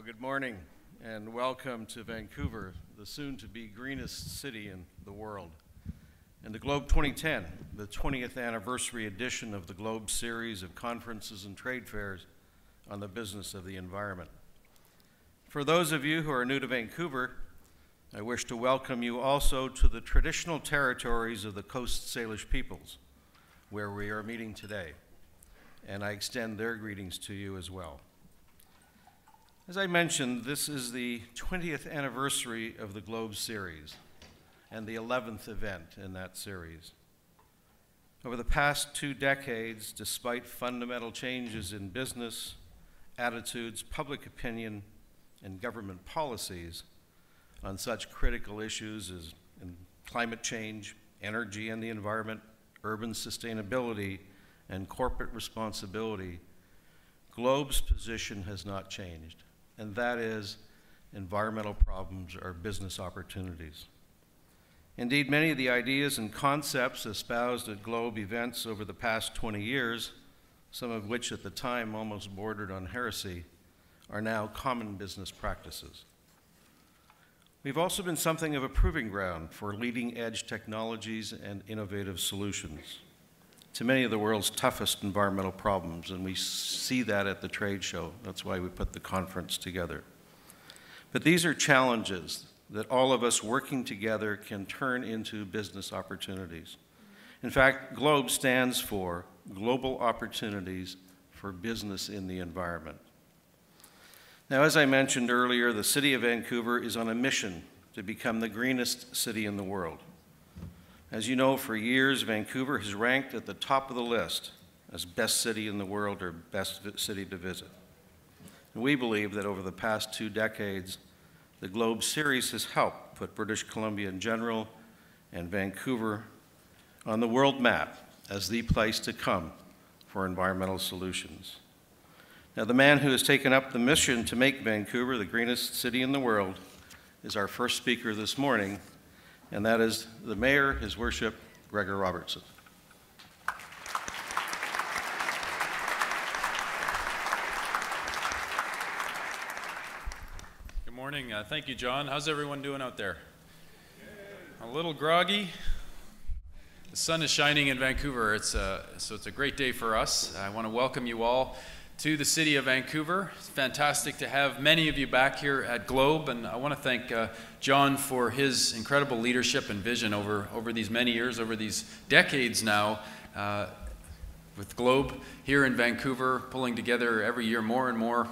Good morning and welcome to Vancouver, the soon-to-be greenest city in the world. And the Globe 2010, the 20th anniversary edition of the Globe series of conferences and trade fairs on the business of the environment. For those of you who are new to Vancouver, I wish to welcome you also to the traditional territories of the Coast Salish peoples, where we are meeting today, and I extend their greetings to you as well. As I mentioned, this is the 20th anniversary of the Globe series and the 11th event in that series. Over the past 2 decades, despite fundamental changes in business, attitudes, public opinion, and government policies on such critical issues as climate change, energy and the environment, urban sustainability, and corporate responsibility, Globe's position has not changed. And that is, environmental problems are business opportunities. Indeed, many of the ideas and concepts espoused at Globe events over the past 20 years, some of which at the time almost bordered on heresy, are now common business practices. We've also been something of a proving ground for leading-edge technologies and innovative solutions to many of the world's toughest environmental problems, and we see that at the trade show. That's why we put the conference together. But these are challenges that all of us working together can turn into business opportunities. In fact, GLOBE stands for Global Opportunities for Business in the Environment. Now, as I mentioned earlier, the City of Vancouver is on a mission to become the greenest city in the world. As you know, for years, Vancouver has ranked at the top of the list as best city in the world or best city to visit. And we believe that over the past 2 decades, the Globe series has helped put British Columbia in general and Vancouver on the world map as the place to come for environmental solutions. Now, the man who has taken up the mission to make Vancouver the greenest city in the world is our first speaker this morning, and that is the Mayor, His Worship, Gregor Robertson. Good morning. Thank you, John. How's everyone doing out there? A little groggy. The sun is shining in Vancouver, so it's a great day for us. I want to welcome you all to the City of Vancouver. It's fantastic to have many of you back here at Globe, and I want to thank John for his incredible leadership and vision over these many years, over these decades now, with Globe here in Vancouver, pulling together every year more and more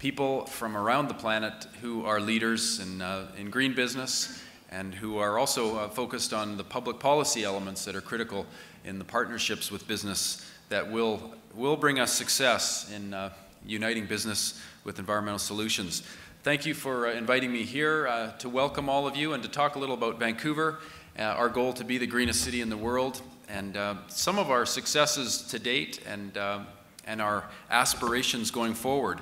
people from around the planet who are leaders in green business and who are also focused on the public policy elements that are critical in the partnerships with business that will bring us success in uniting business with environmental solutions. Thank you for inviting me here to welcome all of you and to talk a little about Vancouver, our goal to be the greenest city in the world, and some of our successes to date and our aspirations going forward.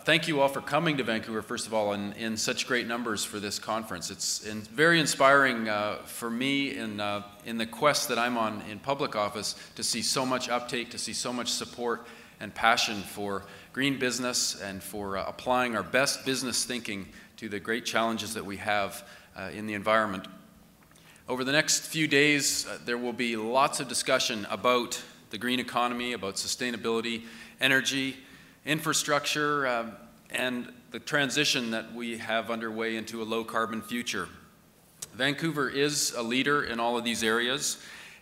Thank you all for coming to Vancouver, first of all, in such great numbers for this conference. It's very inspiring for me in the quest that I'm on in public office to see so much uptake, to see so much support and passion for green business and for applying our best business thinking to the great challenges that we have in the environment. Over the next few days, there will be lots of discussion about the green economy, about sustainability, energy, infrastructure, and the transition that we have underway into a low-carbon future. Vancouver is a leader in all of these areas,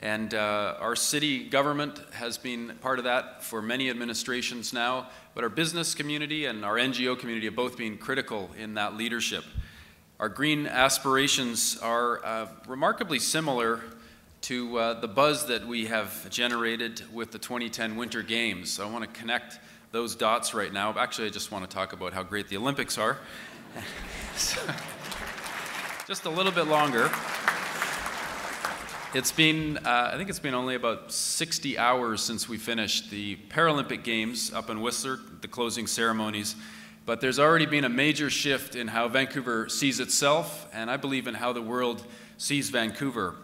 and our city government has been part of that for many administrations now, but our business community and our NGO community have both been critical in that leadership. Our green aspirations are remarkably similar to the buzz that we have generated with the 2010 Winter Games. So I want to connect those dots right now. Actually, I just want to talk about how great the Olympics are. So, just a little bit longer. It's been, I think it's been only about 60 hours since we finished the Paralympic Games up in Whistler, the closing ceremonies. But there's already been a major shift in how Vancouver sees itself, and I believe in how the world sees Vancouver.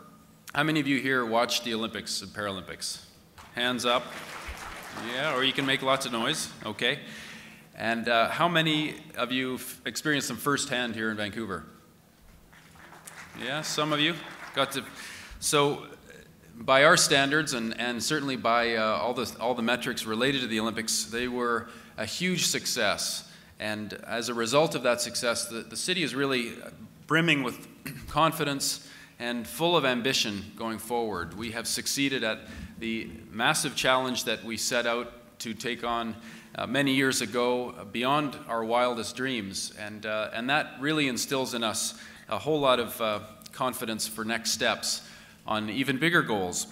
How many of you here watched the Olympics and Paralympics? Hands up. Yeah, or you can make lots of noise. Okay. And how many of you have experienced them firsthand here in Vancouver? Yeah, some of you got to. So by our standards and certainly by all the metrics related to the Olympics, they were a huge success. And as a result of that success, the city is really brimming with confidence and full of ambition going forward. We have succeeded at the massive challenge that we set out to take on many years ago, beyond our wildest dreams. And that really instills in us a whole lot of confidence for next steps on even bigger goals.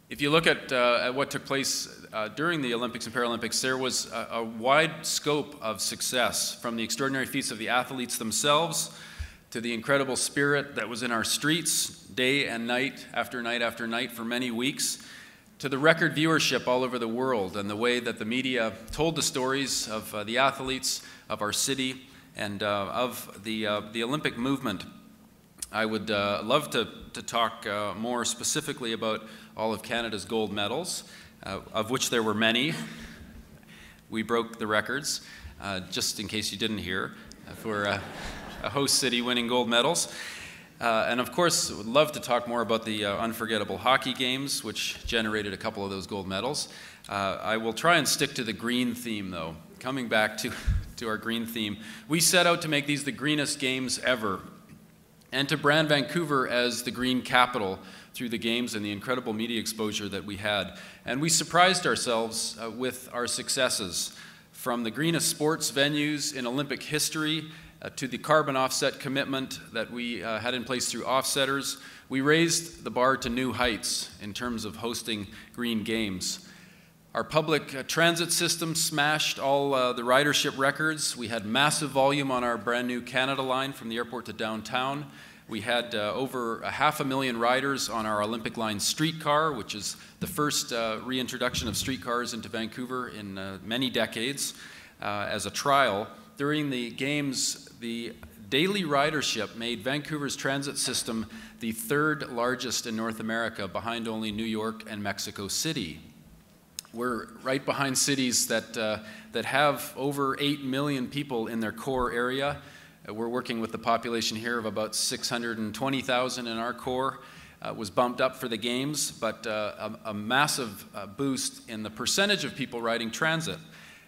If you look at what took place during the Olympics and Paralympics, there was a wide scope of success, from the extraordinary feats of the athletes themselves to the incredible spirit that was in our streets day and night after night after night for many weeks, to the record viewership all over the world and the way that the media told the stories of the athletes, of our city, and of the Olympic movement. I would love to talk more specifically about all of Canada's gold medals, of which there were many. We broke the records, just in case you didn't hear, for a host city winning gold medals. And of course, would love to talk more about the unforgettable hockey games, which generated a couple of those gold medals. I will try and stick to the green theme, though. Coming back to our green theme, we set out to make these the greenest games ever, and to brand Vancouver as the green capital through the games and the incredible media exposure that we had. And we surprised ourselves with our successes, from the greenest sports venues in Olympic history to the carbon offset commitment that we had in place through offsetters. We raised the bar to new heights in terms of hosting green games. Our public transit system smashed all the ridership records. We had massive volume on our brand new Canada line from the airport to downtown. We had over 500,000 riders on our Olympic Line streetcar, which is the first reintroduction of streetcars into Vancouver in many decades as a trial. During the games, the daily ridership made Vancouver's transit system the third largest in North America, behind only New York and Mexico City. We're right behind cities that have over 8 million people in their core area. We're working with the population here of about 620,000 in our core. Was bumped up for the games, but a massive boost in the percentage of people riding transit.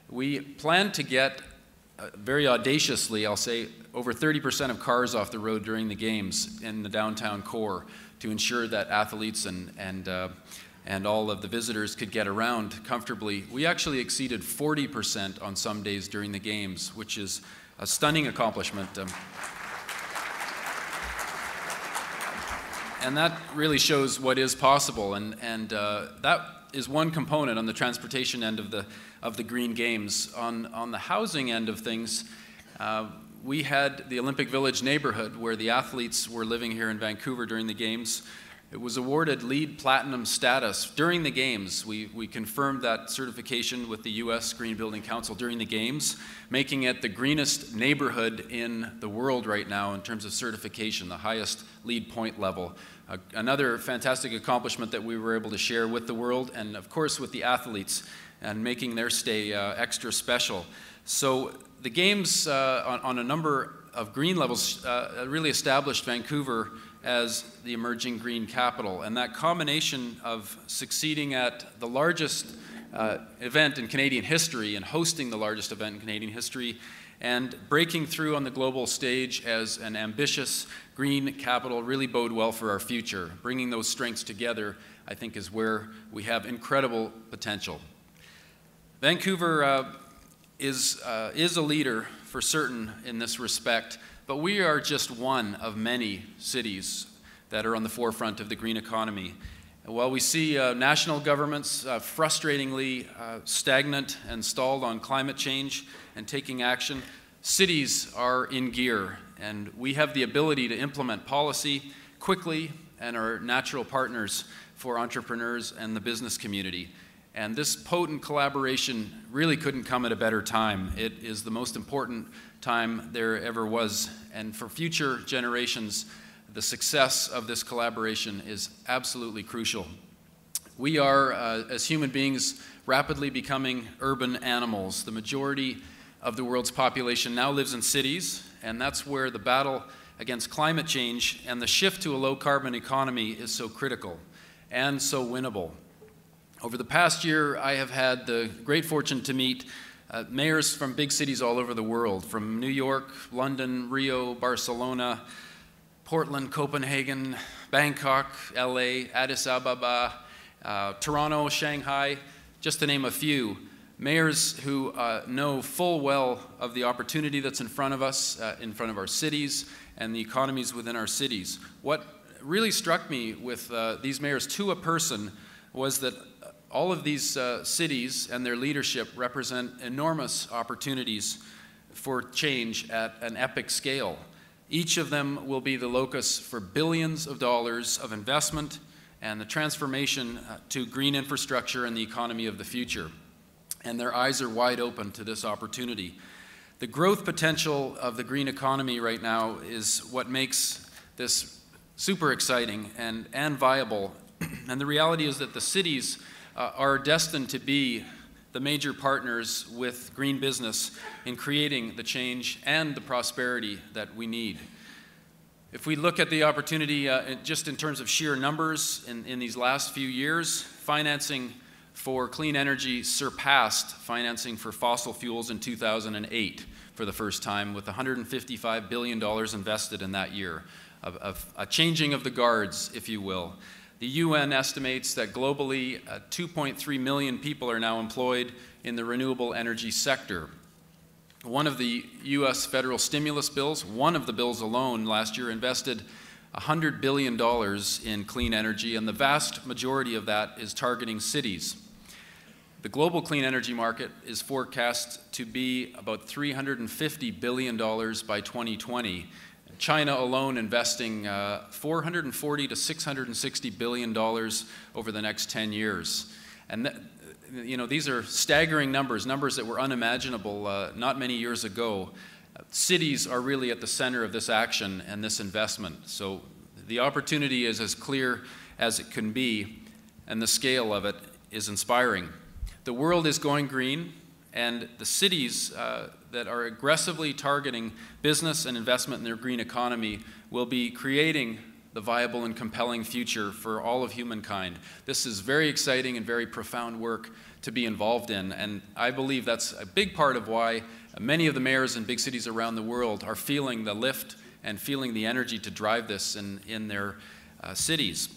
We plan to get, very audaciously, I'll say, over 30% of cars off the road during the games in the downtown core to ensure that athletes and all of the visitors could get around comfortably. We actually exceeded 40% on some days during the games, which is a stunning accomplishment. And that really shows what is possible, and that is one component on the transportation end of the Green Games. On the housing end of things, we had the Olympic Village neighborhood where the athletes were living here in Vancouver during the games. It was awarded LEED Platinum status during the games. We confirmed that certification with the U.S. Green Building Council during the games, making it the greenest neighborhood in the world right now in terms of certification, the highest LEED point level. Another fantastic accomplishment that we were able to share with the world, and of course with the athletes, and making their stay extra special. So the games on a number of green levels really established Vancouver as the emerging green capital. And that combination of succeeding at the largest event in Canadian history and hosting the largest event in Canadian history and breaking through on the global stage as an ambitious green capital really bode well for our future. Bringing those strengths together, I think, is where we have incredible potential. Vancouver is a leader for certain in this respect, but we are just one of many cities that are on the forefront of the green economy. While we see national governments frustratingly stagnant and stalled on climate change and taking action, cities are in gear, and we have the ability to implement policy quickly and are natural partners for entrepreneurs and the business community. And this potent collaboration really couldn't come at a better time. It is the most important time there ever was. And for future generations, the success of this collaboration is absolutely crucial. We are, as human beings, rapidly becoming urban animals. The majority of the world's population now lives in cities, and that's where the battle against climate change and the shift to a low-carbon economy is so critical and so winnable. Over the past year, I have had the great fortune to meet mayors from big cities all over the world, from New York, London, Rio, Barcelona, Portland, Copenhagen, Bangkok, LA, Addis Ababa, Toronto, Shanghai, just to name a few. Mayors who know full well of the opportunity that's in front of us, in front of our cities, and the economies within our cities. What really struck me with these mayors to a person was that all of these cities and their leadership represent enormous opportunities for change at an epic scale. Each of them will be the locus for billions of dollars of investment and the transformation to green infrastructure and the economy of the future. And their eyes are wide open to this opportunity. The growth potential of the green economy right now is what makes this super exciting and viable. And the reality is that the cities are destined to be the major partners with green business in creating the change and the prosperity that we need. If we look at the opportunity just in terms of sheer numbers in these last few years, financing for clean energy surpassed financing for fossil fuels in 2008 for the first time, with $155 billion invested in that year, of a changing of the guards, if you will. The UN estimates that globally 2.3 million people are now employed in the renewable energy sector. One of the U.S. federal stimulus bills, one of the bills alone last year, invested $100 billion in clean energy, and the vast majority of that is targeting cities. The global clean energy market is forecast to be about $350 billion by 2020. China alone investing $440 to $660 billion over the next 10 years. And these are staggering numbers that were unimaginable not many years ago. Cities are really at the center of this action and this investment. So the opportunity is as clear as it can be, and the scale of it is inspiring. The world is going green, and the cities that are aggressively targeting business and investment in their green economy will be creating the viable and compelling future for all of humankind. This is very exciting and very profound work to be involved in, and I believe that's a big part of why many of the mayors in big cities around the world are feeling the lift and feeling the energy to drive this in their cities.